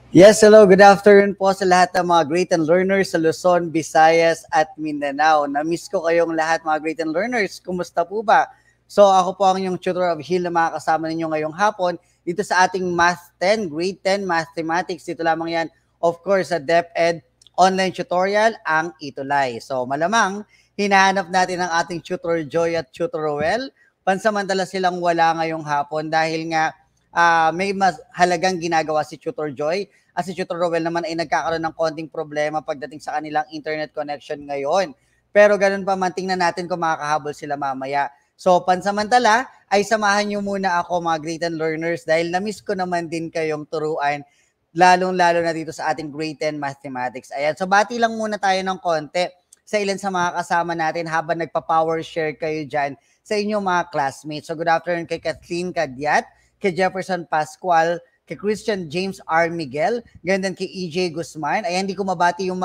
Yes, hello, good afternoon po sa lahat ng mga great and learners sa Luzon, Visayas at Mindanao. Na-miss ko kayong lahat mga great and learners. Kumusta po ba? So ako po ang inyong tutor of Hill na makakasama ninyo ngayong hapon dito sa ating Math 10, Grade 10 Mathematics. Dito lamang yan, of course, sa DepEd online tutorial, ang Itulay. So malamang, hinahanap natin ang ating tutor Joy at tutor Roel. Pansamantala silang wala ngayong hapon dahil nga may mas halagang ginagawa si Tutor Joy at si Tutor Rowell naman ay nagkakaroon ng konting problema pagdating sa kanilang internet connection ngayon. Pero ganun pa man, tingnan natin kung makakahabol sila mamaya. So, pansamantala, ay samahan nyo muna ako mga great and learners dahil na-miss ko naman din kayong turuan, lalong-lalo na dito sa ating grade 10 mathematics. Ayan, so bati lang muna tayo ng konti sa ilan sa mga kasama natin habang nagpa-power share kayo dyan sa inyong mga classmates. So, good afternoon kay Kathleen Cadyat, kay Jefferson Pascual, kay Christian James R. Miguel, ganyan din kay EJ Guzman. Ay hindi ko mabasa yung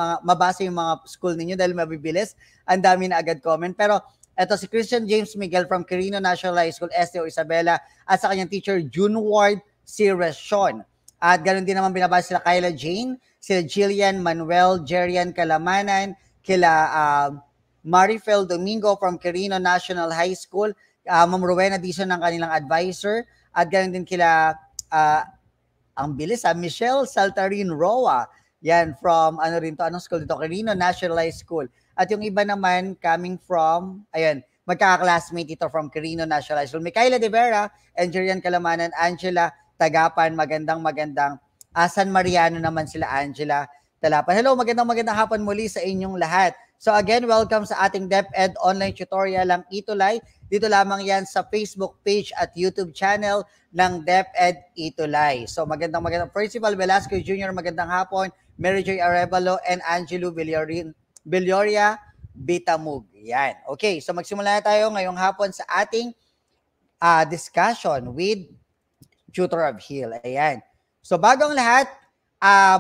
mga school ninyo dahil mabibilis. Ang dami na agad comment. Pero eto si Christian James Miguel from Quirino National High School, STO Isabela, at sa kanyang teacher June Ward C. Reshon. At ganoon din naman binabasa sila Kyla Jane, sila Jillian Manuel, Jerian Kalamanan, kila Marifel Domingo from Quirino National High School, Ma'am Rowena Dizon ng kanilang advisor, at ganoon din kila ang bilis Michelle Saltarin Roa. Yan from ano rin to, anong school dito? Quirino National High School. At yung iba naman coming from, ayan, magkaka-classmate ito from Quirino National High School. Micaela De Vera, Angelian Kalamanan, Angela Tagapan, magandang San Mariano naman sila Angela Talapan. Hello, magandang hapon muli sa inyong lahat. So again, welcome sa ating DepEd online tutorial ang Itulay. Dito lamang yan sa Facebook page at YouTube channel ng DepEd Itulay. So magandang Principal Velasco Jr., magandang hapon, Mary Joy Arevalo, and Angelo Villoria Bitamug. Yan. Okay, so magsimula na tayo ngayong hapon sa ating discussion with Tutor of Hill. Ayan. So bagong lahat,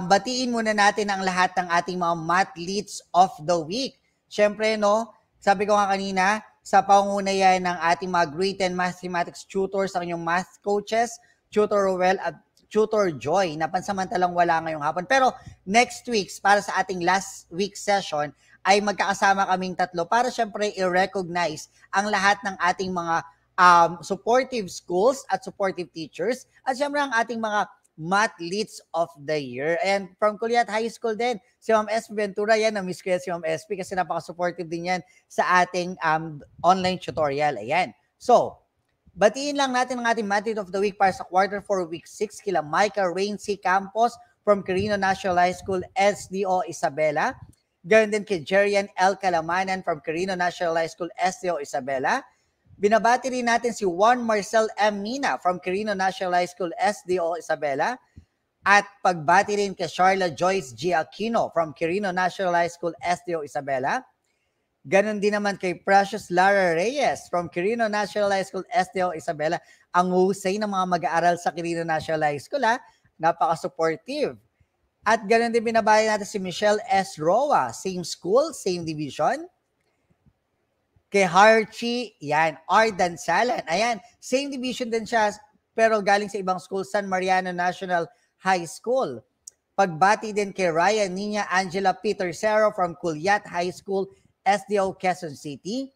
batiin muna natin ang lahat ng ating mga mathletes of the week. Siyempre, no, sabi ko nga kanina, sa pangunayan ng ating mga grade 10 mathematics tutors, ang inyong math coaches, Tutor Rowell at Tutor Joy, na pansamantalang wala ngayong hapon. Pero next week, para sa ating last week session, ay magkakasama kaming tatlo para syempre i-recognize ang lahat ng ating mga supportive schools at supportive teachers at syempre ang ating mga mathletes of the year. And from Culiat High School din, si Ma'am SP Ventura, yan, na-miss ko yan si Ma'am SP kasi napaka-supportive din yan sa ating online tutorial. Ayan. So, batiin lang natin ang ating Mathlete of the Week para sa Quarter 4, Week 6 kila Micah Rain C. Campos from Quirino National High School, SDO Isabela. Ganoon din kay Jerian L. Calamanan from Quirino National High School, SDO Isabela. Binabati rin natin si Juan Marcel M. Mina from Quirino National High School, SDO Isabela. At pagbati rin kay Charla Joyce G. Aquino from Quirino National High School, SDO Isabela. Ganon din naman kay Precious Lara Reyes from Quirino National High School, SDO Isabela. Ang husay ng mga mag-aaral sa Quirino National High School, napaka-supportive. At ganon din binabati natin si Michelle S. Roa, same school, same division. Kay Harchi, yan, Ardan Salan. Ayan, same division din siya, pero galing sa ibang school, San Mariano National High School. Pagbati din kay Ryan Nina Angela Peter Cero from Culiat High School, SDO Quezon City.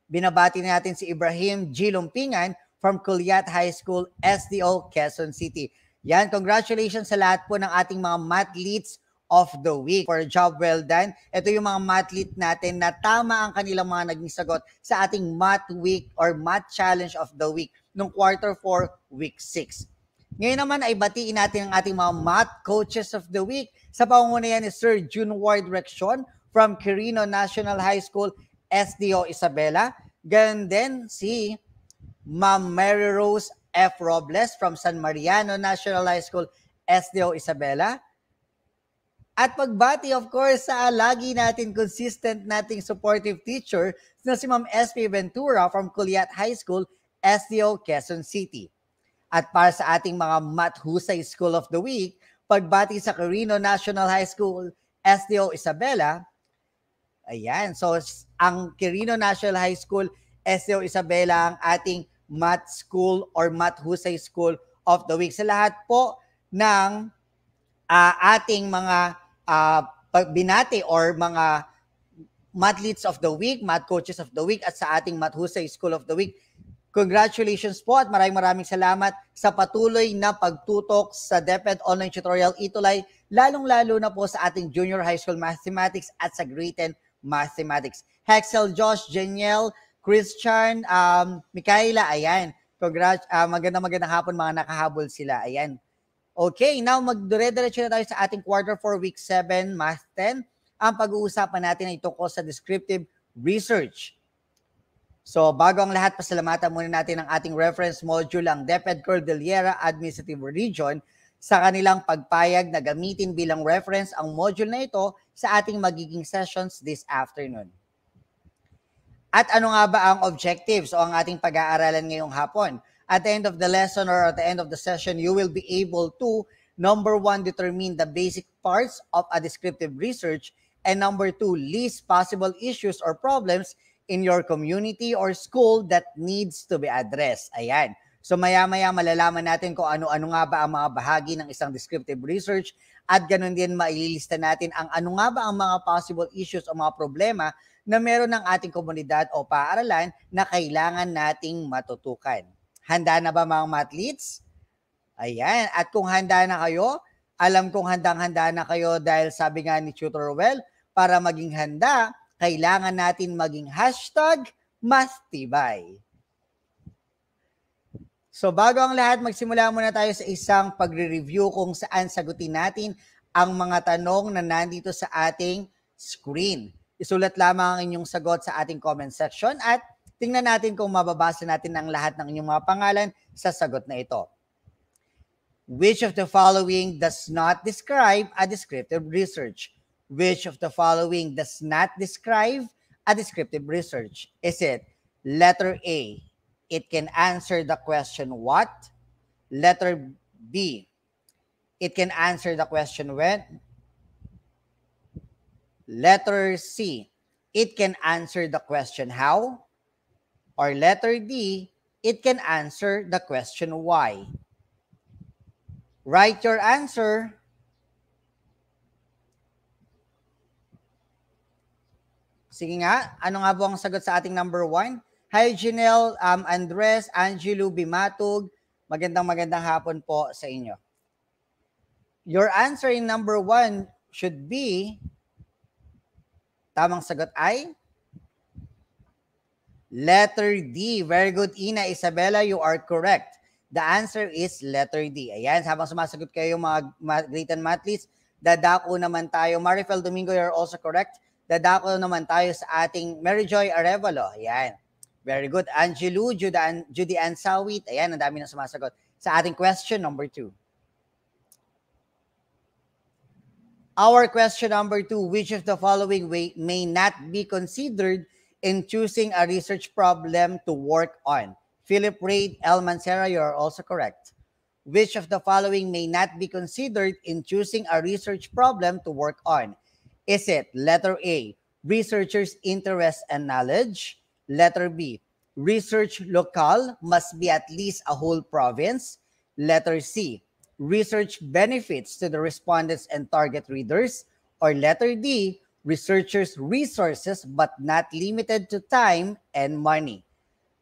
Binabati natin si Ibrahim G. Lumpingan from Culiat High School, SDO Quezon City. Yan, congratulations sa lahat po ng ating mga mathletes of the week. For a job well done. Ito yung mga mathlete natin na tama ang kanilang mga naging sagot sa ating math week or math challenge of the week nung quarter 4, week 6. Ngayon naman ay batiin natin ang ating mga math coaches of the week. Sa pangungunayan ni Sir June Ward Rexon from Quirino National High School, SDO Isabela. Ganun din si Ma'am Mary Rose F. Robles from San Mariano National High School, SDO Isabela. At pagbati, of course, sa lagi natin consistent nating supportive teacher na si Ma'am SP Ventura from Culiat High School, SDO Quezon City. At para sa ating mga Math Husay School of the Week, pagbati sa Quirino National High School, SDO Isabela. Ayan, so ang Quirino National High School, SDO Isabela ang ating Math School or Math Husay School of the Week. Sa lahat po ng ating mga binati or mga Mathletes of the Week, Math Coaches of the Week at sa ating Math Husay School of the Week. Congratulations po at maraming salamat sa patuloy na pagtutok sa DepEd Online Tutorial Itulay, lalong-lalo na po sa ating Junior High School Mathematics at sa Grade 10 Mathematics. Hexel, Josh, Jeniel, Christian, Mikaela, ayan. Magandang hapon mga nakahabol sila, ayan. Okay, now magdire-diretso na tayo sa ating Quarter 4 Week 7 Math 10. Ang pag-uusapan natin ay tungkol sa descriptive research. So, bago ang lahat, pasalamatan muna natin ang ating reference module, ang DepEd Cordillera Administrative Region, sa kanilang pagpayag na gamitin bilang reference ang module na ito sa ating magiging sessions this afternoon. At ano nga ba ang objectives o ang ating pag-aaralan ngayong hapon? At the end of the lesson or at the end of the session, you will be able to, number 1, determine the basic parts of a descriptive research, and number 2, list possible issues or problems in your community or school that needs to be addressed. Ayan. So maya-maya malalaman natin kung ano-ano nga ba ang mga bahagi ng isang descriptive research at ganun din maililista natin ang ano nga ba ang mga possible issues o mga problema na meron ng ating komunidad o paaralan na kailangan nating matutukan. Handa na ba mga mathletes? Ayan. At kung handa na kayo, alam kong handang-handa na kayo dahil sabi nga ni Tutor Well, para maging handa, kailangan natin maging #mathtibay. So bago ang lahat, magsimula muna tayo sa isang pagre-review kung saan sagutin natin ang mga tanong na nandito sa ating screen. Isulat lamang ang inyong sagot sa ating comment section at tingnan natin kung mababasa natin ang lahat ng inyong mga pangalan sa sagot na ito. Which of the following does not describe a descriptive research? Which of the following does not describe a descriptive research? Is it letter A, it can answer the question what? Letter B, it can answer the question when? Letter C, it can answer the question how? Or letter D, it can answer the question why? Write your answer. Sige nga, ano nga po ang sagot sa ating number 1? Hi Janelle, Andres, Angelo, Bimatug, magandang hapon po sa inyo. Your answer in number 1 should be, tamang sagot ay letter D. Very good, Ina Isabella, you are correct. The answer is letter D. Ayan, habang sumasagot kayo mga Grade 10 Mathletes, dadako naman tayo. Marifel Domingo, you're also correct. Dadako naman tayo sa ating Mary Joy Arevalo. Ayan. Very good. Angelo, Judy Ann Sawit. Ayan, ang dami na sumasagot. Sa ating question number 2. Our question number 2, which of the following may not be considered in choosing a research problem to work on? Philip Reid, El Mancera, you are also correct. Which of the following may not be considered in choosing a research problem to work on? Is it letter A, researchers' interest and knowledge? Letter B, research locale must be at least a whole province? Letter C, research benefits to the respondents and target readers? Or letter D, researchers' resources but not limited to time and money?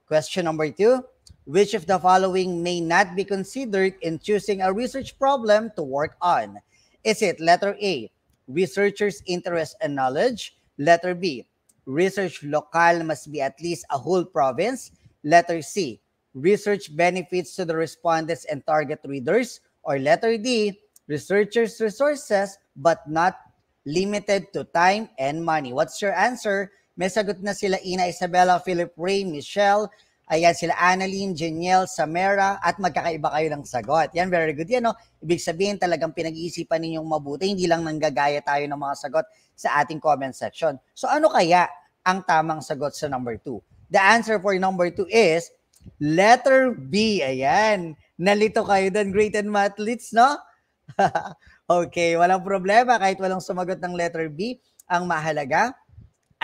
Question number 2, which of the following may not be considered in choosing a research problem to work on? Is it letter A, researchers' interest and knowledge? Letter B, research locale must be at least a whole province? Letter C, research benefits to the respondents and target readers? Or letter D, researchers' resources but not limited to time and money? What's your answer? May sagot na sila Ina Isabella, Philip Ray, Michelle, ayan sila Annalyn, Jeniel, Samara, at magkakaiba kayo ng sagot. Yan, very good yan, no? Ibig sabihin talagang pinag-iisipan ninyong mabuti, hindi lang nanggagaya tayo ng mga sagot sa ating comment section. So ano kaya ang tamang sagot sa number 2? The answer for number 2 is letter B. Ayan, nalito kayo doon, Grade 10 Mathletes, no? Okay, walang problema kahit walang sumagot ng letter B. Ang mahalaga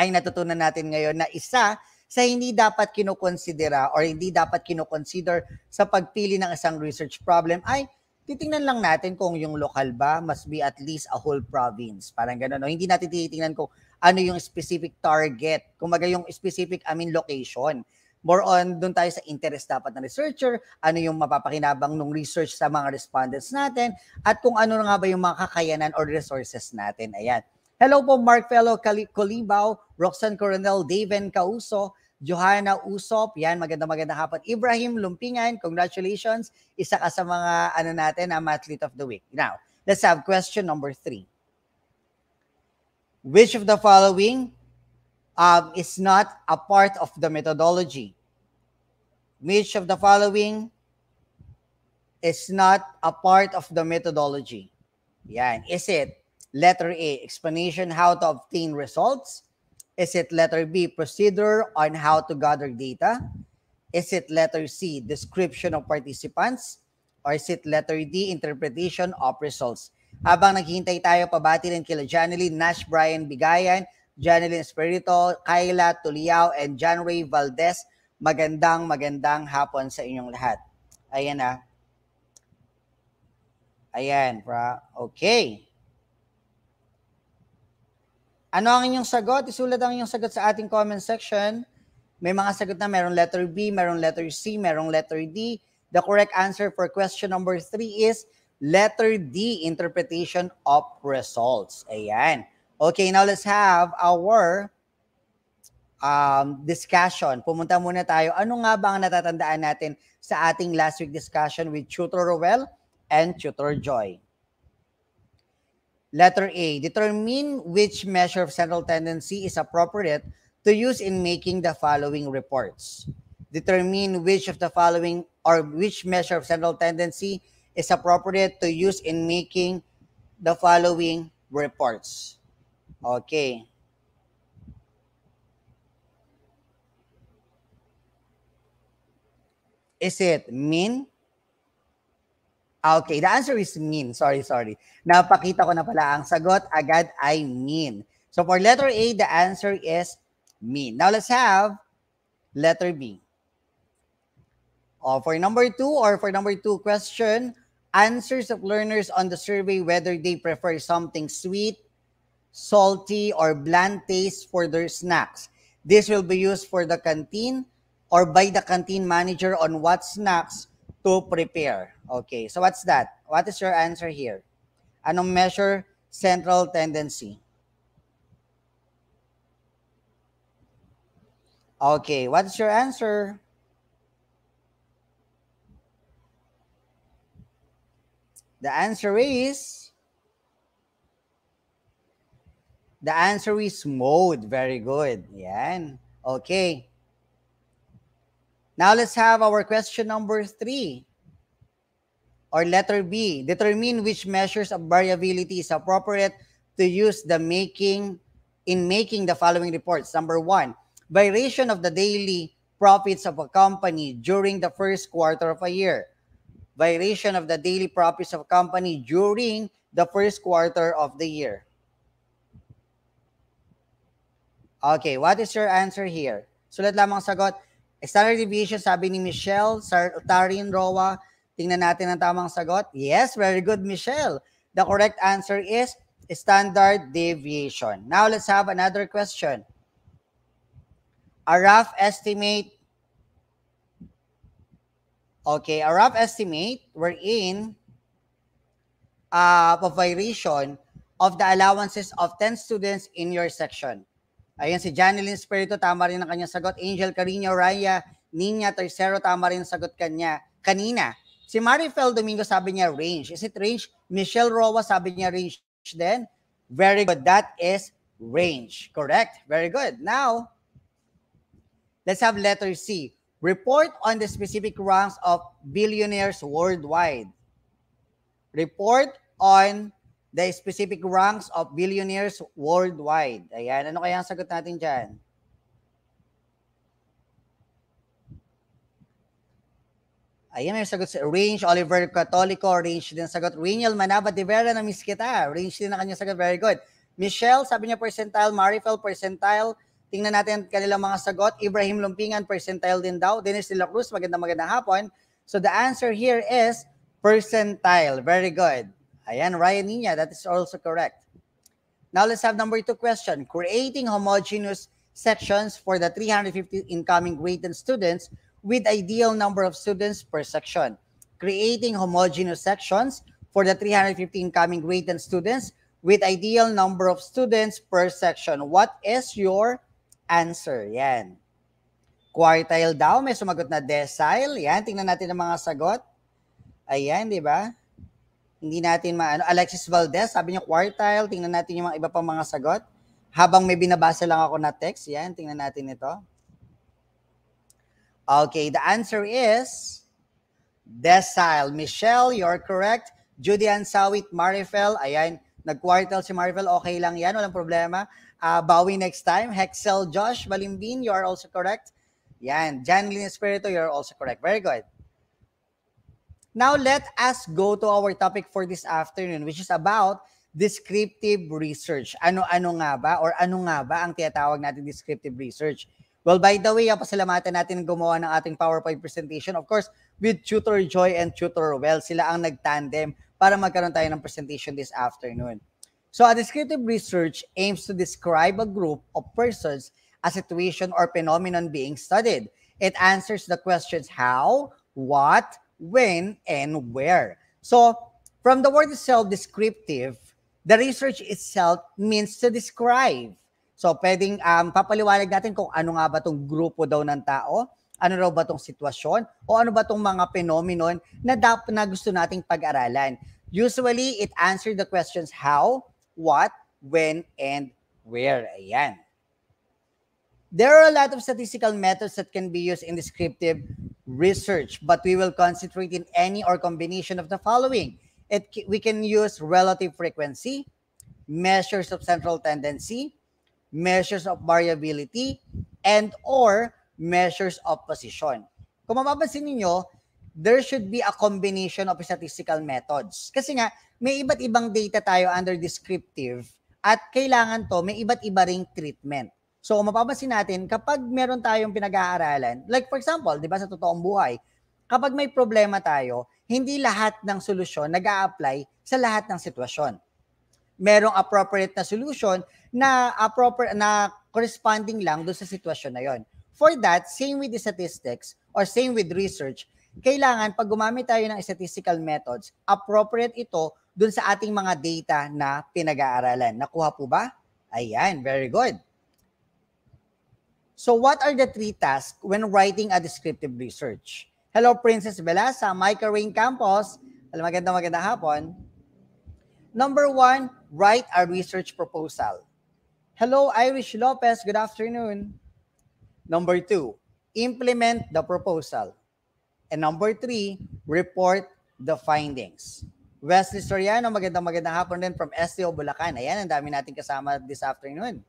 ay natutunan natin ngayon na isa sa hindi dapat kinukonsidera or hindi dapat kinukonsider sa pagpili ng isang research problem ay titingnan lang natin kung yung lokal ba must be at least a whole province. Parang gano'n. No? Hindi natin titingnan kung ano yung specific target. Kumaga yung specific, location. More on, doon tayo sa interest dapat ng researcher, ano yung mapapakinabang ng research sa mga respondents natin, at kung ano nga ba yung mga kakayanan or resources natin. Ayan. Hello po, Mark Fellow Colibaw, Roxanne Coronel, Daven Causo, Johanna Usop, yan, magandang hapon. Ibrahim Lumpingan, congratulations. Isa ka sa mga, natin, athlete of the week. Now, let's have question number 3. Which of the following is not a part of the methodology? Which of the following is not a part of the methodology? Yan. Is it letter A, explanation how to obtain results? Is it letter B, procedure on how to gather data? Is it letter C, description of participants? Or is it letter D, interpretation of results? Habang naghihintay tayo, pabati rin kila Janeline Nash, Brian Bigayan, Janeline Espirito, Kayla Tuliao, and John Ray Valdez. Magandang hapon sa inyong lahat. Ayan na. Ayan, okay. Ano ang inyong sagot? Isulat ang inyong sagot sa ating comment section. May mga sagot na merong letter B, merong letter C, merong letter D. The correct answer for question number 3 is letter D, interpretation of results. Ayan. Okay, now let's have our discussion. Pumunta muna tayo. Ano nga ba ang natatandaan natin sa ating last week discussion with Tutor Roel and Tutor Joy? Letter A, determine which measure of central tendency is appropriate to use in making the following reports. Determine which of the following or which measure of central tendency is appropriate to use in making the following reports. Okay. Is it mean? Okay, the answer is mean. Sorry. Napakita ko na pala ang sagot. Agad ay mean. So for letter A, the answer is mean. Now let's have letter B. For number 2 question, answers of learners on the survey whether they prefer something sweet, salty, or bland taste for their snacks. This will be used for the canteen or by the canteen manager on what snacks to prepare. Okay, so what's that? What is your answer here? Anong measure central tendency? Okay, what is your answer? The answer is mode. Very good. Yan. Okay. Now let's have our question number 3. Or letter B, determine which measures of variability is appropriate to use in making the following reports. Number 1, variation of the daily profits of a company during the first quarter of a year. Variation of the daily profits of a company during the first quarter of the year. Okay, what is your answer here? Sulat lamang sagot. Standard deviation, sabi ni Michelle, Tarin Roa. Tingnan natin ang tamang sagot. Yes, very good, Michelle. The correct answer is standard deviation. Now, let's have another question. A rough estimate. Okay, a rough estimate wherein of variation of the allowances of 10 students in your section. Ayan, si Janeline Espirito, tama rin ang kanyang sagot. Angel Carino, Raya, Nina Tercero, tama rin ang sagot kanina. Si Marifel Domingo, sabi niya range. Is it range? Michelle Roa, sabi niya range din. Very good. That is range. Correct. Very good. Now, let's have letter C. Report on the specific ranks of billionaires worldwide. Report on the specific ranks of billionaires worldwide. Ayan, ano kaya ang sagot natin dyan? Ayan, may sagot sa range. Oliver Catolico, range din sagot. Reniel Manaba de Vera, na-miss kita. Range din ang kanyang sagot. Very good. Michelle, sabi niya percentile. Marifel, percentile. Tingnan natin kanilang mga sagot. Ibrahim Lumpingan, percentile din daw. Dennis de la Cruz, magandang hapon. So the answer here is Percentile. Very good. Ayan, Ryan Nina, that is also correct. Now let's have number 2 question. Creating homogeneous sections for the 350 incoming graded students with ideal number of students per section. Creating homogeneous sections for the 350 incoming graded students with ideal number of students per section. What is your answer? Yan. Quartile daw. May sumagot na decile. Yan. Tingnan natin ang mga sagot. Ayan, di ba? Hindi natin maano. Alexis Valdez, sabi niyo quartile. Tingnan natin yung mga iba pang mga sagot. Habang may binabasa lang ako na text. Yan, tingnan natin ito. Okay, the answer is decile. Michelle, you're correct. Judy Ansawit, Marifel. Ayan, nag-quartile si Marifel. Okay lang yan, walang problema. Bawi next time. Hexel Josh Balimbin, you are also correct. Yan, Janlyn Espirito, you're also correct. Very good. Now, let us go to our topic for this afternoon, which is about descriptive research. Ano-ano nga ba or ano nga ba ang tinatawag natin descriptive research? Well, by the way, pasalamatan natin ang gumawa ng ating PowerPoint presentation. Of course, with Tutor Joy and Tutor Well, sila ang nag-tandem para magkaroon tayo ng presentation this afternoon. So, a descriptive research aims to describe a group of persons, a situation, or phenomenon being studied. It answers the questions how, what, when, and where. So, from the word itself, descriptive, the research itself means to describe. So, pwedeng papaliwanag natin kung ano nga ba itong grupo daw ng tao, ano raw ba itong sitwasyon, o ano ba itong mga phenomenon na gusto nating pag-aralan. Usually, it answers the questions how, what, when, and where. Ayan. There are a lot of statistical methods that can be used in descriptive research, but we will concentrate in any or combination of the following. We can use relative frequency, measures of central tendency, measures of variability, and or measures of position. Kung mapapansin niyo, there should be a combination of statistical methods. Kasi nga, may iba't ibang data tayo under descriptive at kailangan to, may iba't iba ring treatment. So, kung mapapansin natin, kapag meron tayong pinag-aaralan, like for example, di ba sa totoong buhay, kapag may problema tayo, hindi lahat ng solusyon nag-a-apply sa lahat ng sitwasyon. Merong appropriate na solution na corresponding lang doon sa sitwasyon na yon. For that, same with the statistics or same with research, kailangan pag gumamit tayo ng statistical methods, appropriate ito doon sa ating mga data na pinag-aaralan. Nakuha po ba? Ayan, very good. So what are the 3 tasks when writing a descriptive research? Hello, Princess Belasa, Micah Rain Campos. Magandang hapon. Number 1, write a research proposal. Hello, Irish Lopez. Good afternoon. Number 2, implement the proposal. And number 3, report the findings. Wesley Soriano, magandang hapon din from STO Bulacan. Ayan, ang dami natin kasama this afternoon.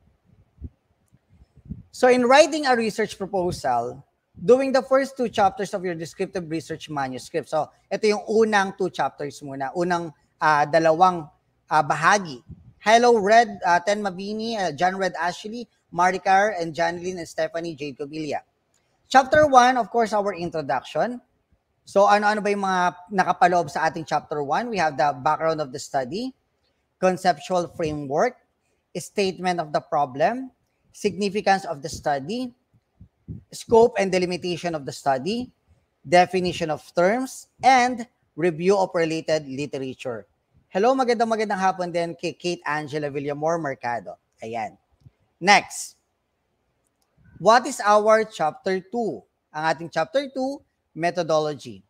So in writing a research proposal, doing the first 2 chapters of your descriptive research manuscript. So ito yung unang 2 chapters muna, unang dalawang bahagi. Hello, Red, Ten Mabini, John Red Ashley, Maricar, and Janlyn and Stephanie J. Covilla. Chapter 1, of course, our introduction. So ano-ano ba yung mga nakapaloob sa ating chapter 1? We have the background of the study, conceptual framework, statement of the problem, significance of the study, scope and delimitation of the study, definition of terms, and review of related literature. Hello, magandang hapon din kay Kate Angela Villamor Mercado. Ayan. Next. What is our chapter 2? Ang ating chapter 2, methodology.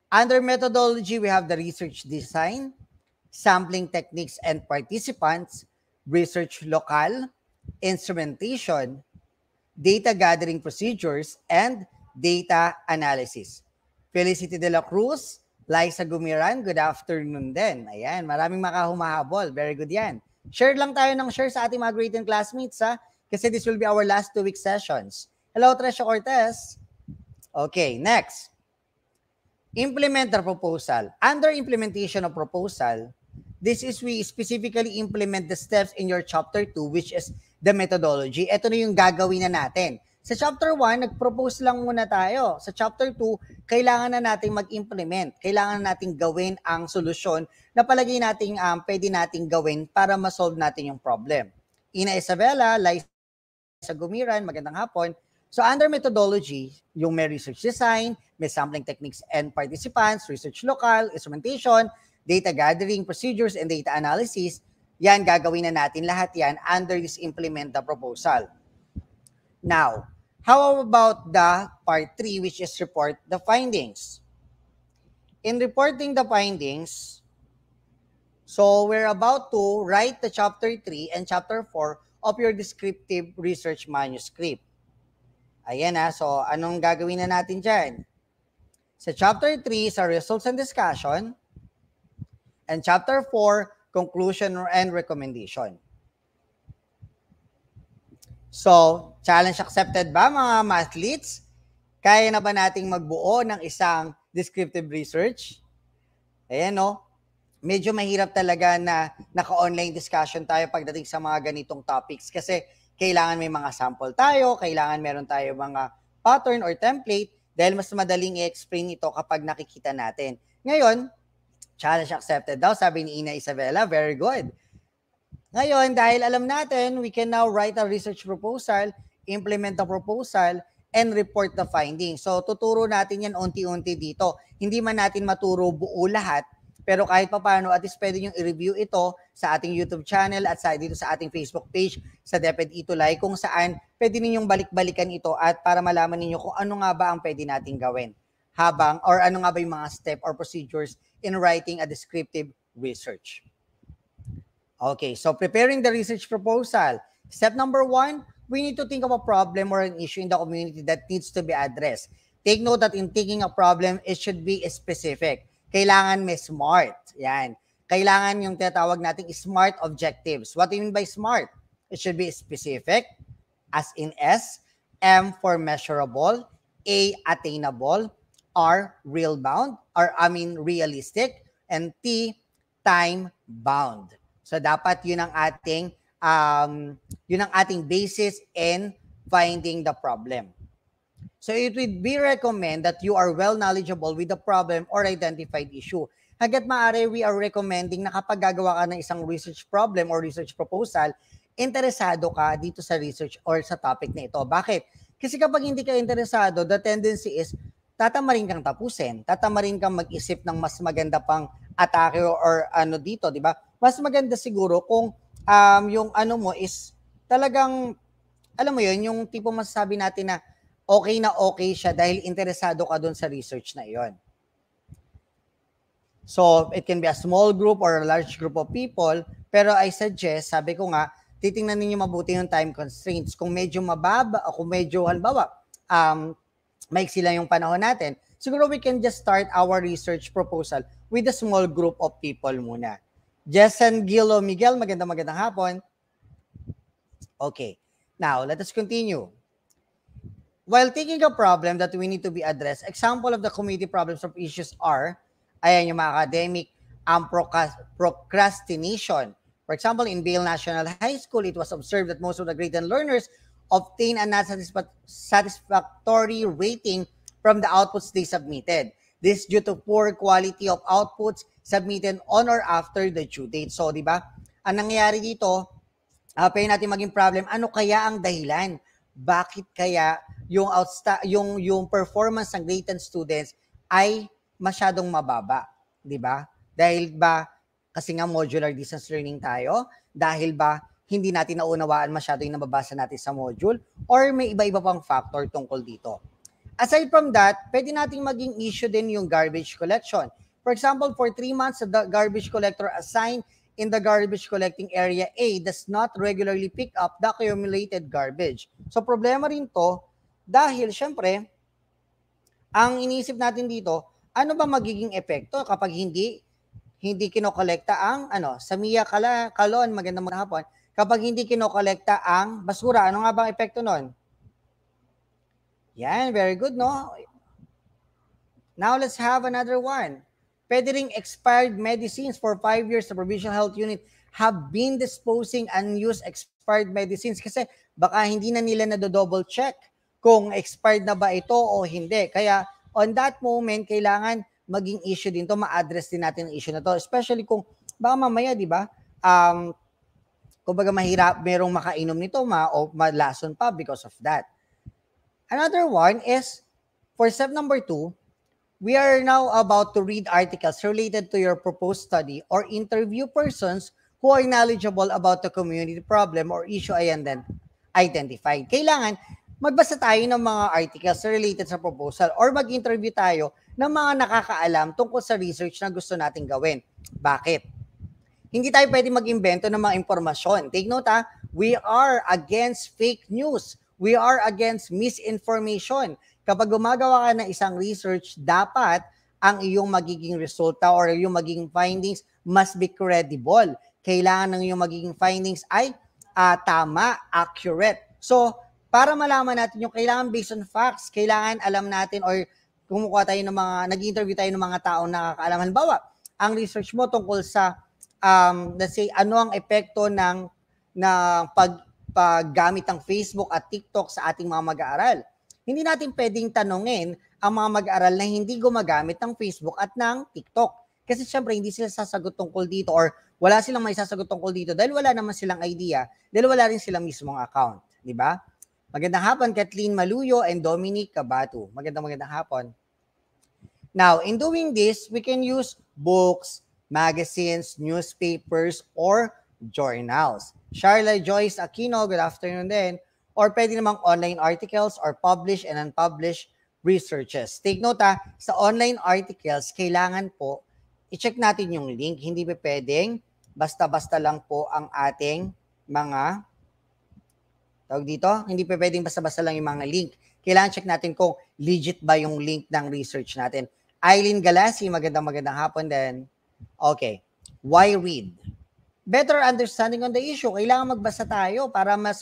Under methodology, we have the research design, sampling techniques and participants, research locale, instrumentation, data gathering procedures, and data analysis. Felicity De La Cruz, Liza Gumiran, good afternoon din. Ayan, maraming makahumahabol. Very good yan. Share lang tayo ng share sa ating mga grade 10 classmates, ha? Kasi this will be our last 2-week sessions. Hello, Tresha Cortez. Okay, next. Implement the proposal. Under implementation of proposal, this is we specifically implement the steps in your chapter 2, which is the methodology. Ito na yung gagawin na natin. Sa chapter 1, nag-propose lang muna tayo. Sa chapter 2, kailangan na nating mag-implement. Kailangan na nating gawin ang solusyon na palagay nating pwede nating gawin para ma-solve natin yung problem. Ina Isabela, Liza Gumiran, magandang hapon. So under methodology, yung may research design, may sampling techniques and participants, research local, instrumentation, data gathering, procedures, and data analysis, yan, gagawin na natin lahat yan under this implement the proposal. Now, how about the part 3, which is report the findings? In reporting the findings, so we're about to write the chapter 3 and chapter 4 of your descriptive research manuscript. Ayan na, so anong gagawin na natin dyan? Sa chapter 3, sa results and discussion, and chapter 4, conclusion and recommendation. So, challenge accepted ba mga mathletes? Kaya na ba nating magbuo ng isang descriptive research? Ayan no, medyo mahirap talaga na naka-online discussion tayo pagdating sa mga ganitong topics kasi kailangan may mga sample tayo, kailangan meron tayo mga pattern or template dahil mas madaling i-explain ito kapag nakikita natin. Ngayon, challenge accepted daw, sabi ni Ina Isabela, very good. Ngayon, dahil alam natin, we can now write a research proposal, implement the proposal, and report the findings. So, tuturo natin yan unti-unti dito. Hindi man natin maturo buo lahat, pero kahit pa paano, at least pwede nyo i-review ito sa ating YouTube channel at dito sa ating Facebook page sa DepEd Itulay kung saan pwede ninyong balik-balikan ito at para malaman ninyo kung ano nga ba ang pwede nating gawin habang or ano nga ba yung mga step or procedures in writing a descriptive research. Okay, so preparing the research proposal. Step number 1, we need to think of a problem or an issue in the community that needs to be addressed. Take note that in thinking a problem, it should be specific. Kailangan may SMART. Yan. Kailangan yung tinatawag nating SMART objectives. What do you mean by SMART? It should be specific, as in S, M for measurable, A, attainable, R, realistic, and T, time-bound. So dapat yun ang ating basis in finding the problem. So it would be recommend that you are well knowledgeable with the problem or identified issue. Hangga't maaari, we are recommending na kapag gagawa ka ng isang research problem or research proposal, interesado ka dito sa research or sa topic na ito. Bakit? Kasi kapag hindi ka interesado, the tendency is tatamarin kang tapusin, tatamarin kang mag-isip ng mas maganda pang atake or ano dito, di ba? Mas maganda siguro kung yung ano mo is talagang, alam mo yun, yung tipo masasabi natin na okay siya dahil interesado ka dun sa research na iyon. So, it can be a small group or a large group of people, pero I suggest, sabi ko nga, titingnan ninyo mabuti yung time constraints. Kung medyo mababa, o kung medyo, halimbawa, maiksi lang yung panahon natin, siguro we can just start our research proposal with a small group of people muna. Jessen Gilo Miguel, magandang hapon. Okay, now let us continue. While taking a problem that we need to be addressed, example of the community problems or issues are, ayan yung mga academic, procrastination. For example, in Vail National High School, it was observed that most of the grade 10 learners obtain a not satisfactory rating from the outputs they submitted. This due to poor quality of outputs submitted on or after the due date. So, di ba? Ang nangyayari dito, pwede natin maging problem, ano kaya ang dahilan? Bakit kaya yung performance ng grade 10 students ay masyadong mababa, 'di ba? Dahil ba kasi nga modular distance learning tayo? Dahil ba hindi natin naunawaan masyado yung nababasa natin sa module or may iba-iba pang factor tungkol dito? Aside from that, pwede nating maging issue din yung garbage collection. For example, for 3 months, the garbage collector assigned in the garbage collecting area A does not regularly pick up the accumulated garbage. So problema rin to dahil syempre, ang iniisip natin dito, ano ba magiging epekto kapag hindi kinokolekta ang Samia Kalon, magandang hapon, kapag hindi kinokolekta ang basura, ano nga bang epekto nun? Yan, very good, no? Now let's have another one. Pwede ring expired medicines for 5 years the Provincial Health Unit have been disposing unused expired medicines kasi baka hindi na nila na-double check kung expired na ba ito o hindi. Kaya on that moment, kailangan maging issue din to, ma-address din natin ang issue na to. Especially kung baka mamaya, di ba, kumbaga mahirap, merong makainom nito o malason pa because of that. Another one is, for step number 2, we are now about to read articles related to your proposed study or interview persons who are knowledgeable about the community problem or issue identified. Kailangan magbasa tayo ng mga articles related sa proposal or mag-interview tayo ng mga nakakaalam tungkol sa research na gusto nating gawin. Bakit? Hindi tayo pwede mag-imbento ng mga impormasyon. Take note we are against fake news. We are against misinformation. Kapag gumagawa ka ng isang research, dapat ang iyong magiging resulta or yung magiging findings must be credible. Kailangan ng iyong magiging findings ay tama, accurate. So, para malaman natin yung kailangan based on facts, kailangan alam natin or kumukuha tayo ng mga, nag-interview tayo ng mga taong nakakaalam. Halimbawa, ang research mo tungkol sa, let's say, ano ang epekto ng paggamit ng Facebook at TikTok sa ating mga mag-aaral. Hindi natin pwedeng tanungin ang mga mag-aaral na hindi gumagamit ng Facebook at ng TikTok. Kasi syempre, hindi sila sasagot tungkol dito or wala silang may sasagot tungkol dito dahil wala naman silang idea, dahil wala rin silang mismong account. Di ba? Magandang hapon, Kathleen Maluyo and Dominic Cabatu. Magandang hapon. Now, in doing this, we can use books, magazines, newspapers, or journals. Charla Joyce Aquino, good afternoon din. Or pwede namang online articles or published and unpublished researches. Take note sa online articles, kailangan po i-check natin yung link. Hindi pa pwedeng basta-basta lang po ang ating mga tawag dito. Hindi pa pwedeng basta-basta lang yung mga link. Kailangan check natin kung legit ba yung link ng research natin. Eileen Galasi, magandang hapon din. Okay. Why read? Better understanding on the issue. Kailangan magbasa tayo para mas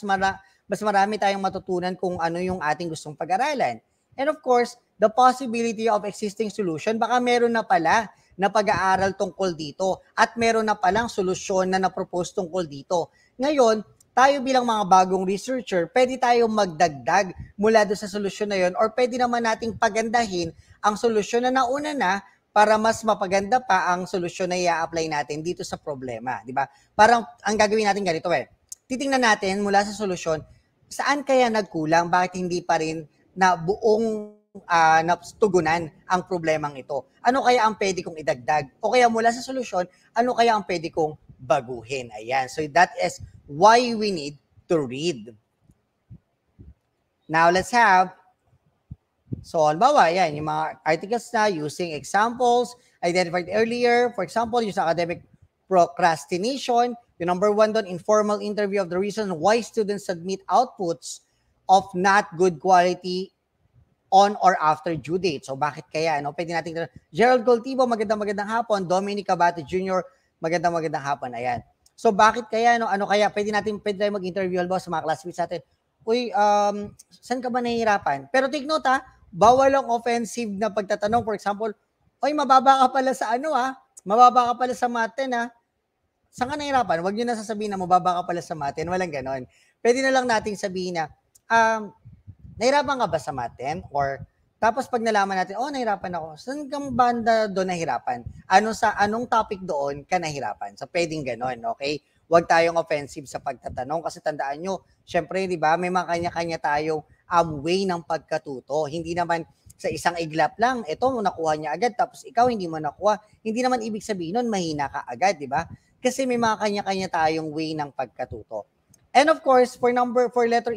marami tayong matutunan kung ano yung ating gustong pag-aralan. And of course, the possibility of existing solution, baka meron na pala na pag-aaral tungkol dito at meron na palang solusyon na na-propose tungkol dito. Ngayon, tayo bilang mga bagong researcher, pwede tayong magdagdag mula doon sa solusyon na yun or pwede naman nating pagandahin ang solusyon na nauna na para mas mapaganda pa ang solusyon na i-apply natin dito sa problema, di ba? Parang ang gagawin natin ganito titingnan natin mula sa solusyon, saan kaya nagkulang, bakit hindi pa rin na buong natugunan ang problemang ito? Ano kaya ang pwede kong idagdag? O kaya mula sa solusyon, ano kaya ang pwede kong baguhin? Ayan. So that is why we need to read. Now let's have, so halimbawa, yan, yung mga articles na using examples identified earlier. For example, use academic procrastination. Yung number 1 doon, informal interview of the reason why students submit outputs of not good quality on or after due date. So bakit kaya? Pwede natin, Gerald Goltibo, magandang hapon. Dominic Cabate Jr., magandang hapon. Ayan. So bakit kaya? Ano kaya? Pwede tayo mag-interview sa mga classmates natin. Uy, saan ka ba nahihirapan? Pero take note bawal ang offensive na pagtatanong. For example, uy, mababa ka pala sa mababa ka pala sa math 10 Saan ka nahihirapan? Huwag nyo na sasabihin na mababa ka pala sa math 10. Walang ganon. Pwede na lang nating sabihin na, nahirapan ka ba sa math 10? Or, tapos pag nalaman natin, nahirapan ako. Saan kang banda doon nahirapan? Anong topic doon ka nahirapan? So, pwedeng ganon, okay? Huwag tayong offensive sa pagtatanong kasi tandaan nyo, syempre, di ba, may mga kanya-kanya tayong way ng pagkatuto. Hindi naman sa isang iglap lang, ito mo nakuha niya agad, tapos ikaw hindi mo nakuha. Hindi naman ibig sabihin nun, mahina ka agad, di ba? Kasi may mga kanya-kanya tayong way ng pagkatuto. And of course, for letter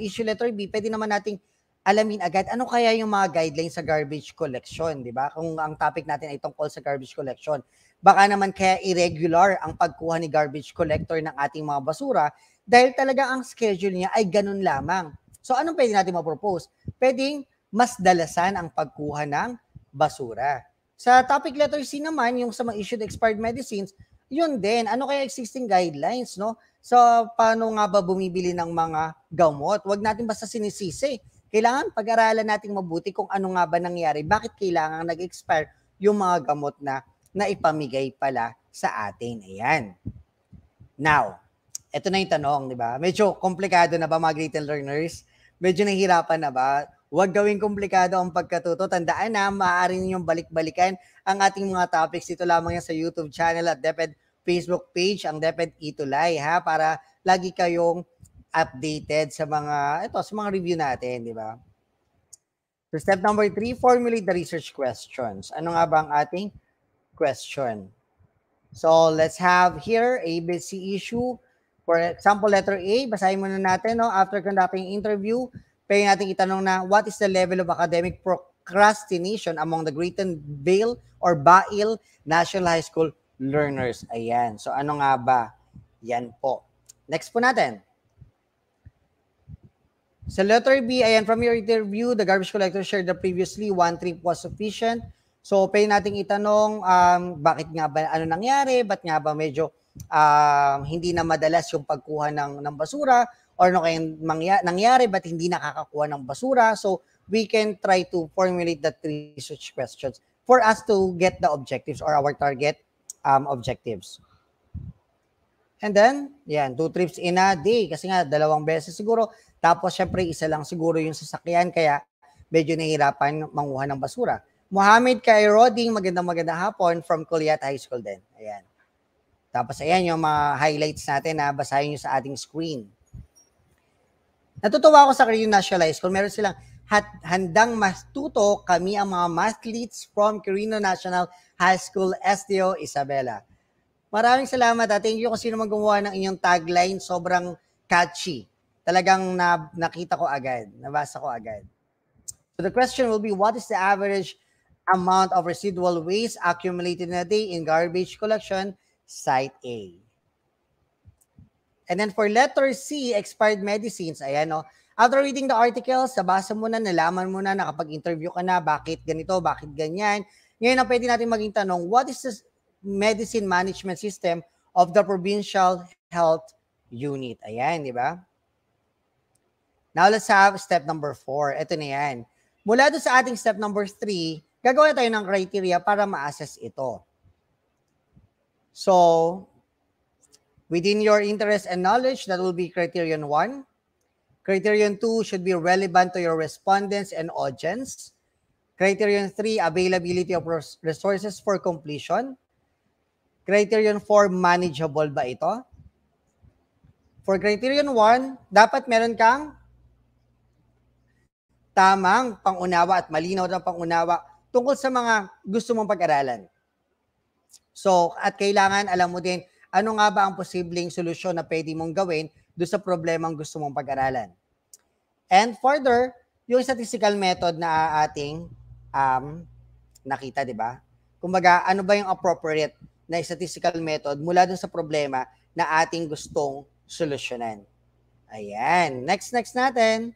B, pwede naman nating alamin agad ano kaya yung mga guidelines sa garbage collection, di ba? Kung ang topic natin ay tungkol sa garbage collection. Baka naman kaya irregular ang pagkuha ni garbage collector ng ating mga basura dahil talaga ang schedule niya ay ganun lamang. So anong pwede natin ma-propose? Pwedeng mas dalasan ang pagkuha ng basura. Sa topic letter C naman, yung sa mga issued expired medicines, yun din, ano kaya existing guidelines, no? So, paano nga ba bumibili ng mga gamot? Huwag natin basta sinisisi. Kailangan pag-aralan natin mabuti kung ano nga ba nangyari. Bakit kailangan nag-expire yung mga gamot na ipamigay pala sa atin. Ayan. Now, ito na yung tanong, di ba? Medyo komplikado na ba mga grade 10 learners? Medyo nahihirapan na ba? Huwag gawing komplikado ang pagkatuto. Tandaan na, maaari ninyong balik-balikan ang ating mga topics. Dito lamang yan sa YouTube channel at DepEd Facebook page, ang DepEd Itulay, ha? Para lagi kayong updated sa mga review natin, di ba? So step number 3, formulate the research questions. Ano nga ba ang ating question? So let's have here ABC issue. For example, letter A, basahin muna natin, no? After conducting interview, pwede natin itanong na, what is the level of academic procrastination among the Grayton Vale or Bail National High School learners? Ayan. So ano nga ba? Yan po. Next po natin. Sa letter B, ayan, from your interview, the garbage collector shared that previously one trip was sufficient. So, pwede natin itanong, bakit nga ba, ano nangyari? Ba't nga ba medyo hindi na madalas yung pagkuha ng basura? Or ano kayang nangyari? Ba't hindi nakakakuha ng basura? So, we can try to formulate the 3 research questions for us to get the objectives or our target objectives. And then, yan, 2 trips in a day. Kasi nga, 2 beses siguro. Tapos, syempre, isa lang siguro yung sasakyan. Kaya, medyo nahihirapan manguha ng basura. Mohamed Kairoding, magandang hapon from Kuliat High School din. Ayan. Tapos, ayan yung mga highlights natin na basahin nyo sa ating screen. Natutuwa ako sa Quirino National High School. Meron silang handang matuto kami ang mga mathletes from Quirino National High School, STO Isabela. Maraming salamat. Thank you kung sino man gumawa ng inyong tagline. Sobrang catchy. Talagang nakita ko agad. Nabasa ko agad. So the question will be, what is the average amount of residual waste accumulated in a day in garbage collection, Site A? And then for letter C, expired medicines. Ayan, no? After reading the articles, nabasa mo na, nalaman mo na, nakapag-interview ka na, bakit ganito, bakit ganyan. Ngayon na pwede natin maging tanong, what is the medicine management system of the Provincial Health Unit? Ayan, di ba? Now, let's have step number 4. Ito na yan. Mula doon sa ating step number 3, gagawa tayo ng criteria para ma-assess ito. So, within your interest and knowledge, that will be criterion 1. Criterion 2 should be relevant to your respondents and audience. Criterion 3, availability of resources for completion. Criterion 4, manageable ba ito? For criterion 1, dapat meron kang tamang pangunawa at malinaw na pangunawa tungkol sa mga gusto mong pag-aralan. So, at kailangan alam mo din, ano nga ba ang posibleng solusyon na pwede mong gawin doon sa problemang gusto mong pag-aralan. And further, yung statistical method na ating nakita, di ba? Kumbaga, ano ba yung appropriate na statistical method mula doon sa problema na ating gustong solusyonan. Ayan. Next natin.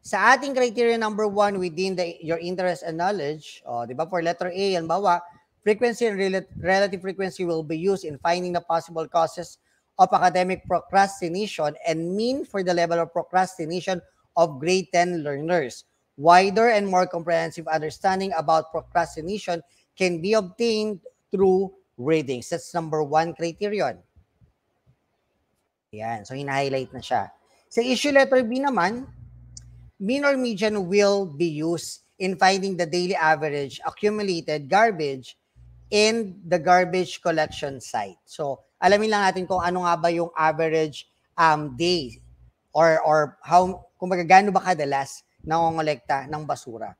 Sa ating criteria number 1 within your interest and knowledge, di ba, for letter A, halimbawa, frequency and relative frequency will be used in finding the possible causes of academic procrastination and mean for the level of procrastination of grade 10 learners. Wider and more comprehensive understanding about procrastination can be obtained through readings. That's number 1 criterion. Ayan, so hina-highlight na siya. Sa issue letter B naman, mean or median will be used in finding the daily average accumulated garbage in the garbage collection site. So, alamin lang natin kung ano nga ba yung average day or how, kung gaano ba kadalas nangongolekta ng basura.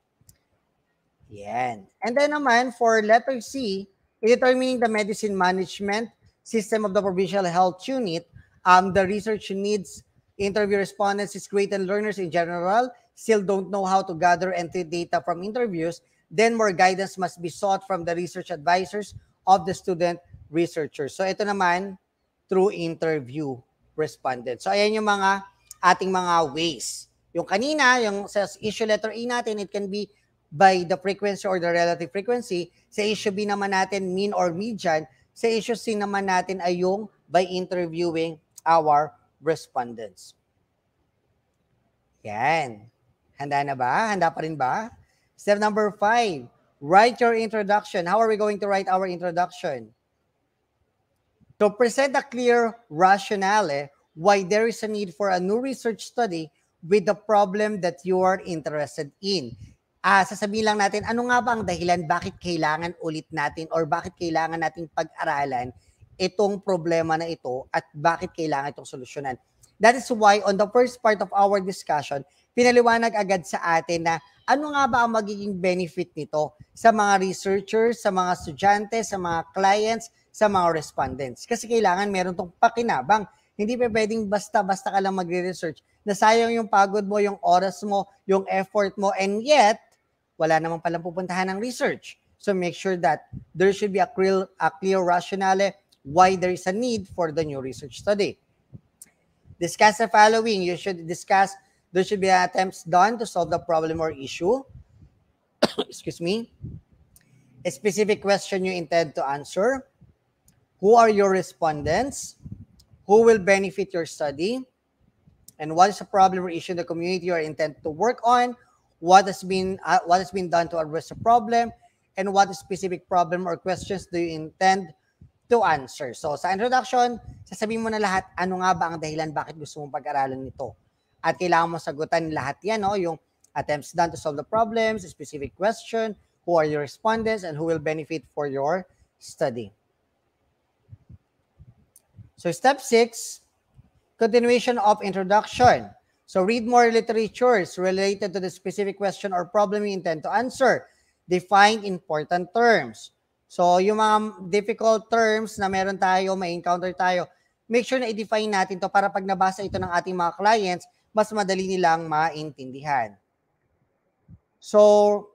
Yan. And then naman, for letter C, determining the medicine management system of the Provincial Health Unit, the research needs interview respondents is great and learners in general still don't know how to gather and treat data from interviews, then more guidance must be sought from the research advisors of the student researchers. So ito naman, through interview respondents. So ayan yung mga ating mga ways. Yung kanina, yung sa issue letter A natin, it can be by the frequency or the relative frequency. Sa issue B naman natin, mean or median. Sa issue C naman natin ay yung by interviewing our respondents. Yan. Handa na ba? Handa pa rin ba? Step number 5, write your introduction. How are we going to write our introduction? To present a clear rationale why there is a need for a new research study with the problem that you are interested in. Sasabihin lang natin, ano nga ba ang dahilan bakit kailangan ulit natin or bakit kailangan nating pag-aralan itong problema na ito at bakit kailangan itong solusyonan. That is why on the first part of our discussion, pinaliwanag agad sa atin na ano nga ba ang magiging benefit nito sa mga researchers, sa mga estudyante, sa mga clients, sa mga respondents. Kasi kailangan meron tong pakinabang. Hindi pa pwedeng basta-basta ka lang magre-research na sayang yung pagod mo, yung oras mo, yung effort mo, and yet, wala namang palang pupuntahan ng research. So make sure that there should be a clear rationale why there is a need for the new research study. Discuss the following. You should discuss, there should be attempts done to solve the problem or issue. Excuse me. A specific question you intend to answer. Who are your respondents? Who will benefit your study? And what is the problem or issue in the community you are intended to work on? What has been done to address the problem? And what specific problem or questions do you intend to answer? So sa introduction, sasabihin mo na lahat, ano nga ba ang dahilan bakit gusto mong pag-aralan nito? At kailangan mo sagutan lahat yan, no? Yung attempts done to solve the problems, a specific question, who are your respondents, and who will benefit for your study. So step 6, continuation of introduction. So read more literatures related to the specific question or problem you intend to answer. Define important terms. So yung mga difficult terms na meron tayo, may encounter tayo, make sure na i-define natin to para pag nabasa ito ng ating mga clients, mas madali nilang maintindihan. So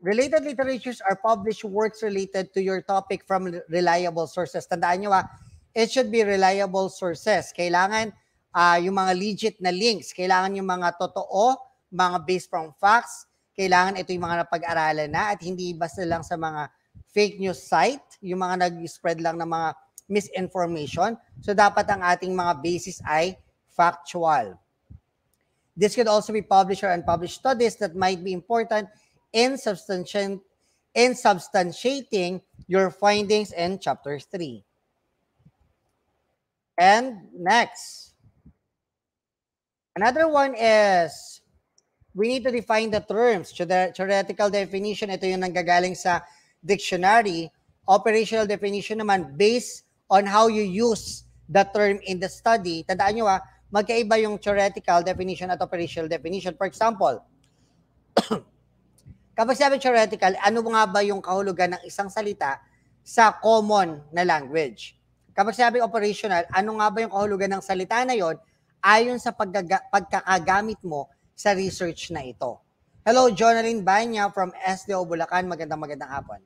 related literatures are published works related to your topic from reliable sources. Tandaan nyo it should be reliable sources. Kailangan yung mga legit na links. Kailangan yung mga totoo, mga based from facts. Kailangan ito yung mga napag-aralan na at hindi basta lang sa mga fake news site, yung mga nag-spread lang ng mga misinformation. So dapat ang ating mga basis ay factual. This could also be published or unpublished studies that might be important in substantiating your findings in chapter 3. And next, another one is we need to define the terms. Theoretical definition, ito yung nanggagaling sa dictionary. Operational definition naman based on how you use the term in the study. Tandaan nyo magkaiba yung theoretical definition at operational definition. For example, kapag sabi theoretical, ano nga ba yung kahulugan ng isang salita sa common na language? Kapag sabi operational, ano nga ba yung kahulugan ng salita na yon ayon sa pagkakagamit mo sa research na ito? Hello, Jonalyn Banya from SDO Bulacan. Magandang hapon.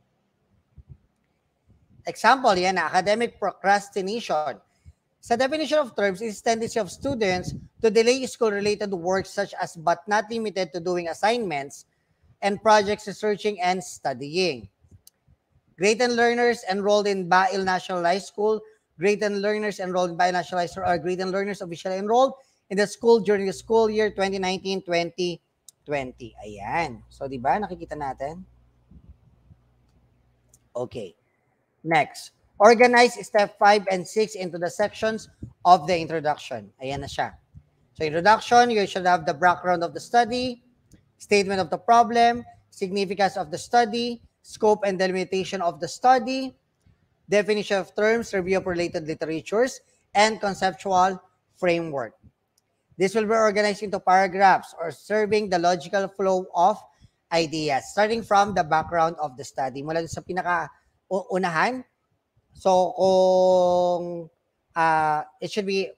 Example, yan academic procrastination. Sa definition of terms, is tendency of students to delay school-related work such as but not limited to doing assignments and projects, researching, and studying. Grade 10 learners enrolled in Bail National High School, grade 10 learners enrolled in Bail National High School, or grade 10 learners officially enrolled in the school during the school year 2019-2020. Ayan. So, di ba? Nakikita natin? Okay. Next. Organize step 5 and 6 into the sections of the introduction. Ayan na siya. So, introduction, you should have the background of the study, statement of the problem, significance of the study, scope and delimitation of the study, definition of terms, review of related literatures, and conceptual framework. This will be organized into paragraphs or serving the logical flow of ideas, starting from the background of the study. Mula sa pinaka-unahan, so kung it should be,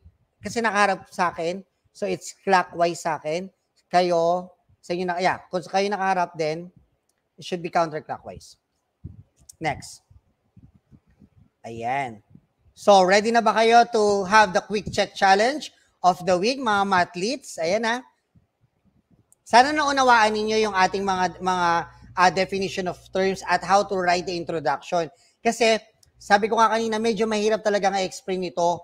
kasi nakaharap sa akin, so it's clockwise sa akin, kayo, sa inyo kung kayo nakaharap din, it should be counterclockwise. Next. Ayan. So, ready na ba kayo to have the quick check challenge of the week, mga mathletes? Ayan na. Sana naunawaan ninyo yung ating mga definition of terms at how to write the introduction. Kasi, sabi ko nga kanina, medyo mahirap talaga nga-explain ito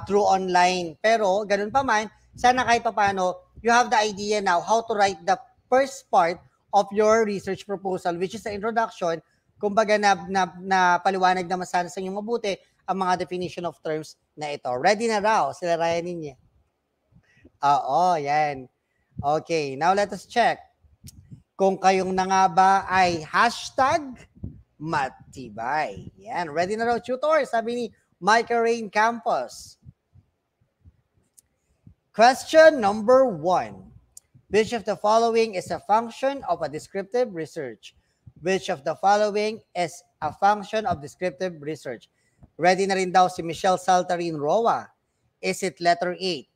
through online. Pero, ganun pa man, sana kahit pa paano, you have the idea now how to write the first part of your research proposal, which is the introduction. Kumbaga na paliwanag naman sana sa inyong mabuti ang mga definition of terms na ito. Ready na raw, sila Ryan ninyo. Oo, yan. Okay, now let us check. Kung kayong na nga ba ay #matibay. Yan, ready na raw tutor, sabi ni Micah Rain Campos. Question number 1. Which of the following is a function of a descriptive research? Which of the following is a function of descriptive research? Ready na rin daw si Michelle Saltarin Roa. Is it letter A?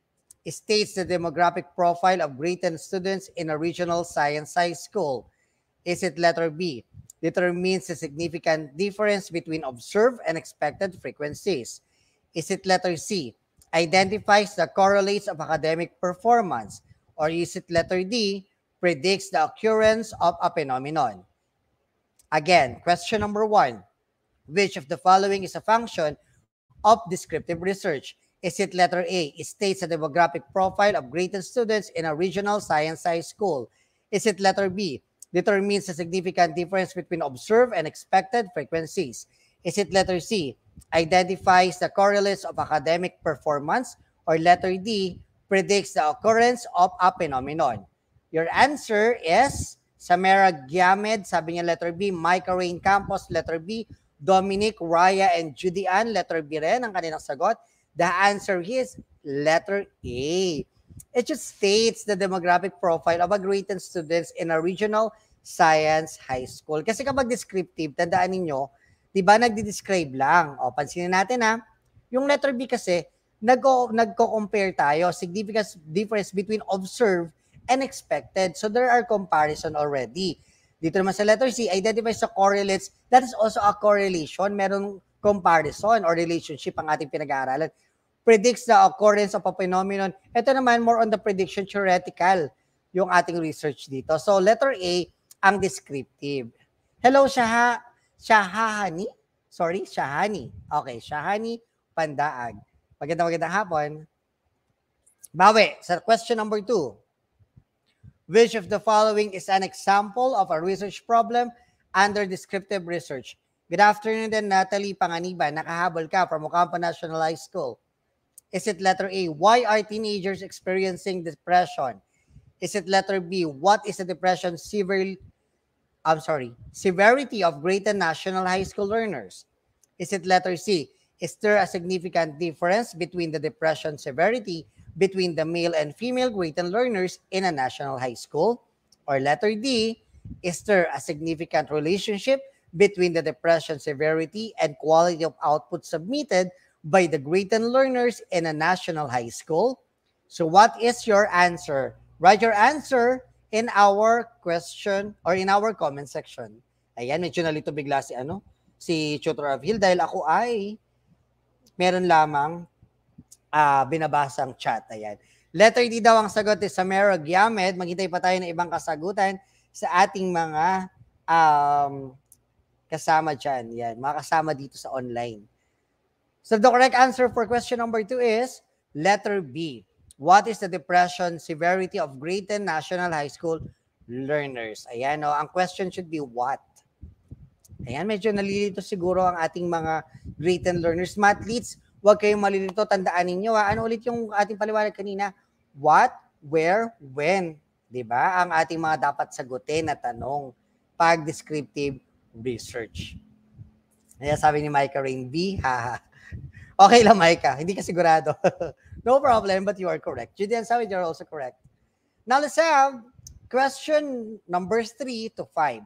States the demographic profile of Grayton students in a regional science high school. Is it letter B? Determines the significant difference between observed and expected frequencies. Is it letter C? Identifies the correlates of academic performance. Or is it letter D? Predicts the occurrence of a phenomenon. Again, question number 1. Which of the following is a function of descriptive research? Is it letter A? It states the demographic profile of Grayton students in a regional science high school. Is it letter B? Determines the significant difference between observed and expected frequencies. Is it letter C? Identifies the correlates of academic performance. Or letter D? Predicts the occurrence of a phenomenon. Your answer is Samara Giamed, sabi niya letter B. Micah Rain Campos, letter B. Dominic, Raya, and Judy Ann, letter B rin ang kanilang sagot. The answer is letter A. It just states the demographic profile of a Grayton students in a regional science high school. Kasi kapag descriptive, tandaan ninyo, di ba nagdi-describe lang? O, pansinin natin ha. Yung letter B kasi, nagko-compare tayo, significant difference between observed and expected. So there are comparison already. Dito naman sa letter C, identifies the correlates. That is also a correlation. Merong comparison or relationship ang ating pinag-aaralan. Predicts the occurrence of a phenomenon. Ito naman, more on the prediction theoretical yung ating research dito. So letter A, ang descriptive. Hello, Shahani? Sorry, Shahani. Okay, Shahani Pandaag. Magandang hapon. Bawi, sa question number 2. Which of the following is an example of a research problem under descriptive research? Good afternoon din, Natalie Panganiban. Nakahabol ka from Ocampo National High School. Is it letter A? Why are teenagers experiencing depression? Is it letter B? What is the depression severity of Grayton National High School learners? Is it letter C? Is there a significant difference between the depression severity between the male and female Grayton learners in a national high school? Or letter D, is there a significant relationship between the depression severity and quality of output submitted by the Grayton learners in a national high school? So what is your answer? Write your answer in our question or in our comment section. Ayan, medyo nalito bigla si Tutor of Hill dahil ako ay meron lamang binabasang chat. Ayan. Letter D daw ang sagot ni Samara Giamed. Maghintay pa tayo ng ibang kasagutan sa ating mga kasama dyan. Yan, mga kasama dito sa online. So the correct answer for question number 2 is letter B. What is the depression severity of Grayton National High School learners? Ayan, ang question should be what? Ayan, medyo nalilito siguro ang ating mga Grayton learners. Mathletes, huwag kayong malilito. Tandaan ninyo, ano ulit yung ating paliwanag kanina? What, where, when. Diba? Ang ating mga dapat sagutin na tanong pag descriptive research. Ayan, sabi ni Micah Rain, B, haha. Okay lang, Micah. Hindi ka sigurado. No problem, but you are correct. Julian Sawid, you're also correct. Now, let's have question number 3 to 5.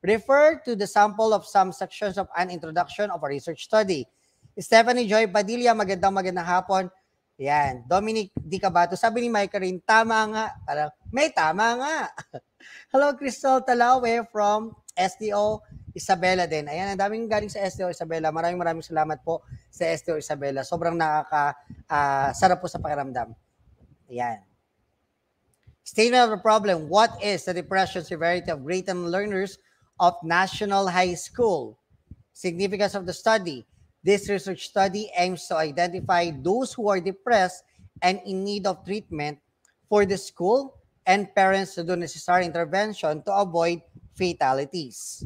Refer to the sample of some sections of an introduction of a research study. Stephanie Joy Padilla, magandang hapon. Yan. Dominic Di Cabato, sabi ni Micah Rain, tama nga. May tama nga. Hello, Crystal Talawe from STO Isabela din. Ayan, ang daming galing sa STO Isabela. Maraming salamat po sa STO Isabela. Sobrang sarap po sa pakiramdam. Ayan. Statement of the problem. What is the depression severity of Grayton learners of National High School? Significance of the study. This research study aims to identify those who are depressed and in need of treatment for the school and parents to do necessary intervention to avoid fatalities.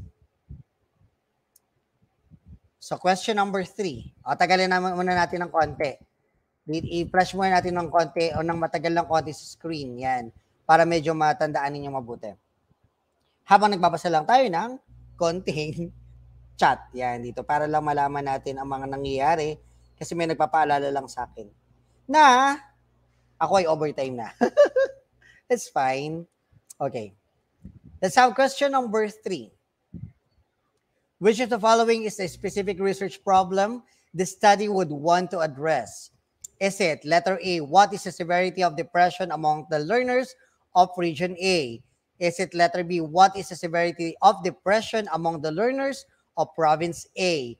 So question number 3. Tagalin naman muna natin ng konti. I-flash muna natin ng konti o ng matagal lang konti sa screen. Yan. Para medyo matandaan ninyo mabuti. Habang nagbabasa lang tayo ng konting chat. Yan dito. Para lang malaman natin ang mga nangyayari. Kasi may nagpapaalala lang sa akin na ako ay overtime na. It's fine. Okay. Let's have question number 3. Which of the following is a specific research problem the study would want to address? Is it letter A, what is the severity of depression among the learners of region A? Is it letter B, what is the severity of depression among the learners of province A?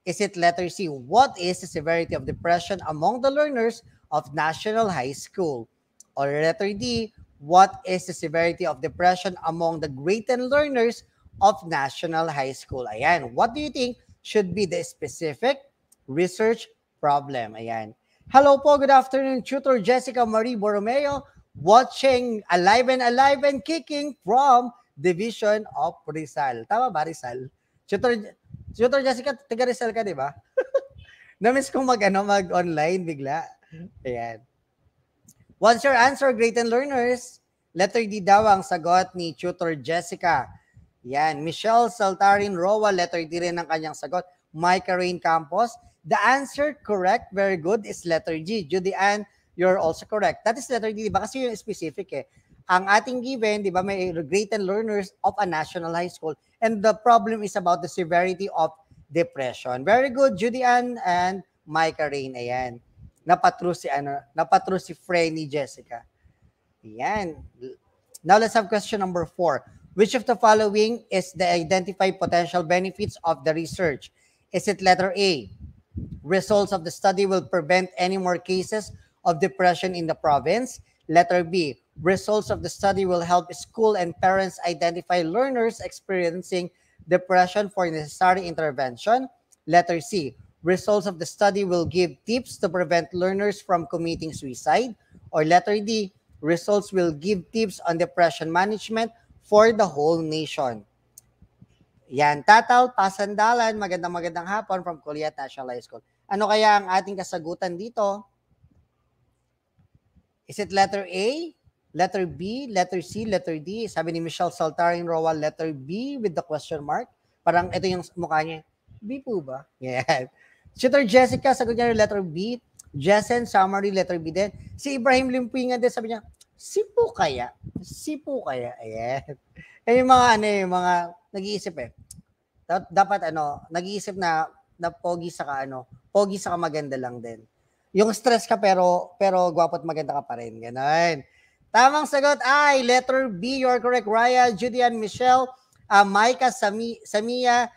Is it letter C, what is the severity of depression among the learners of national high school? Or letter D, what is the severity of depression among the grade 10 learners of national high school? Ayan, what do you think should be the specific research problem? Ayan. Hello po, good afternoon, Tutor Jessica Marie Borromeo, watching alive and kicking from Division of Rizal. Tama ba, Rizal? Tutor Jessica, taga Rizal ka, di ba? Namiss kong mag-online bigla. Ayan. What's your answer, grade 10 learners? Letter D daw ang sagot ni Tutor Jessica. Yan. Michelle Saltarin Roa, letter D rin ang kanyang sagot. Micah Rain Campos. The answer correct, very good, is letter G. Judy Ann, you're also correct. That is letter D, di ba? Kasi yung specific eh. Ang ating given, di ba, may grade 10 learners of a national high school. And the problem is about the severity of depression. Very good, Judy Ann and Micah Rain. Ayan. Napatru si Frenny Jessica. Ayan. Now let's have question number 4. Which of the following is the identified potential benefits of the research? Is it letter A, results of the study will prevent any more cases of depression in the province? Letter B, results of the study will help school and parents identify learners experiencing depression for necessary intervention? Letter C, results of the study will give tips to prevent learners from committing suicide? Or letter D, results will give tips on depression management for the whole nation? Yan, Tatal Pasandalan, magandang hapon from Kuliat National High School. Ano kaya ang ating kasagutan dito? Is it letter A, letter B, letter C, letter D? Sabi ni Michelle Saltarin Roa, letter B with the question mark. Parang ito yung mukha niya. B po ba? Yeah. Tutor Jessica, sagot niya letter B. Jessen, summary, letter B din. Si Ibrahim Limpingan din, sabi niya, sipo kaya? Sipo kaya? Ayan. Eh, yung mga mga nag-iisip eh. Dapat nag-iisip na pogi sa maganda lang din. Yung stress ka pero gwapo at maganda ka pa rin. Ganun. Tamang sagot ay letter B. You're correct, Raya, Judian, Michelle, Micah, Samia,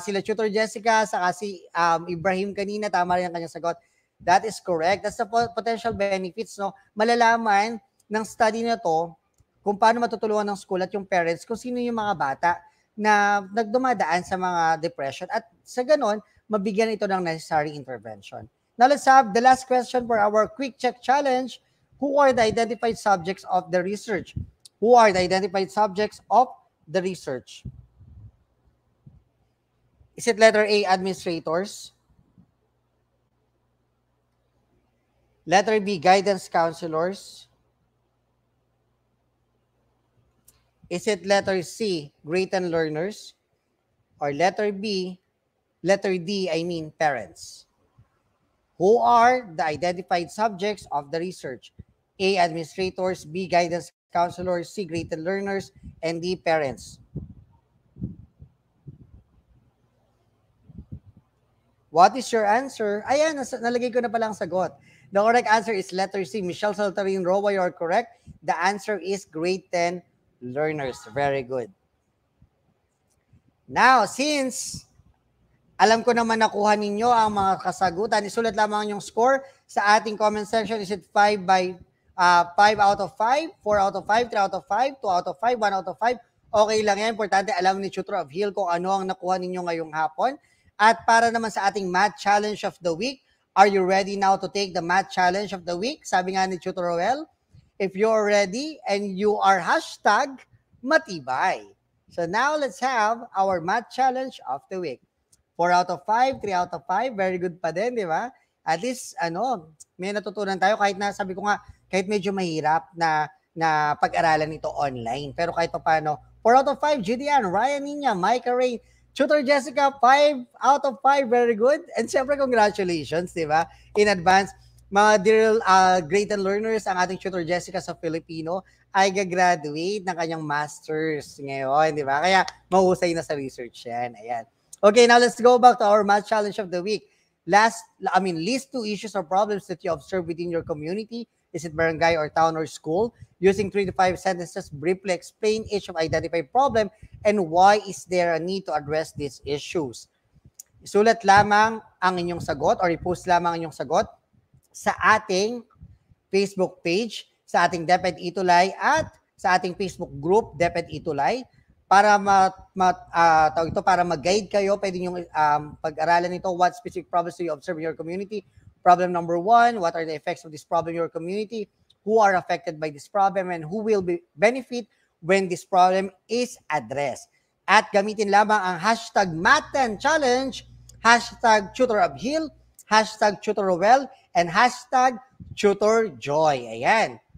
sila Tutor Jessica, saka si Ibrahim kanina, tama rin ang kanyang sagot. That is correct. That's the potential benefits, no? Malalaman ng study na to kung paano matutulungan ng school at yung parents kung sino yung mga bata na nagdumadaan sa mga depression at sa ganon, mabigyan ito ng necessary intervention. Now let's have the last question for our quick check challenge. Who are the identified subjects of the research? Who are the identified subjects of the research? Is it letter A, administrators? Letter B, guidance counselors? Is it letter C, grade 10 learners? Or letter D, parents? Who are the identified subjects of the research? A, administrators, B, guidance counselors, C, grade 10 learners, and D, parents. What is your answer? Ayan, nalagay ko na palang sagot. The correct answer is letter C. Michelle Saltarin Roa, you're correct. The answer is grade 10 learners. Very good. Now, since alam ko naman nakuha ninyo ang mga kasagutan, isulat lamang yung score sa ating comment section. Is it 5 out of 5, 4 out of 5, 3 out of 5, 2 out of 5, 1 out of 5? Okay lang yan. Importante alam ni Tutor of Hill kung ano ang nakuha ninyo ngayong hapon. At para naman sa ating math challenge of the week, are you ready now to take the math challenge of the week? Sabi nga ni Tutor Roel, if you're ready and you are hashtag matibay. So now let's have our math challenge of the week. 4 out of 5, 3 out of 5, very good pa din, di ba? at least, may natutunan tayo kahit na, sabi ko nga, kahit medyo mahirap na pag-aralan ito online. Pero kahit pa paano, 4 out of 5, Gideon, Ryan Ninya, Micah Ray, Tutor Jessica, 5 out of 5, very good. And syempre, congratulations, di ba? In advance, mga dear great and learners, ang ating Tutor Jessica sa Filipino ay gagraduate ng kanyang master's ngayon, di ba? Kaya mahusay na sa research yan. Ayan. Okay, now let's go back to our math challenge of the week. List 2 issues or problems that you observe within your community. Is it barangay or town or school? Using 3 to 5 sentences, briefly explain each of identified problem and why is there a need to address these issues. Isulat lamang ang inyong sagot or i-post lamang ang inyong sagot sa ating Facebook page, sa ating DepEd Itulay at sa ating Facebook group, DepEd Itulay, para para mag-guide kayo. Pwede nyo pag-aralan ito, what specific problems do you observe in your community. Problem number 1, what are the effects of this problem in your community? Who are affected by this problem and who will benefit when this problem is addressed? At gamitin lamang ang hashtag Math10 Challenge, hashtag TutorUphill, hashtag TutorRowell, and hashtag TutorJoy. Ayan.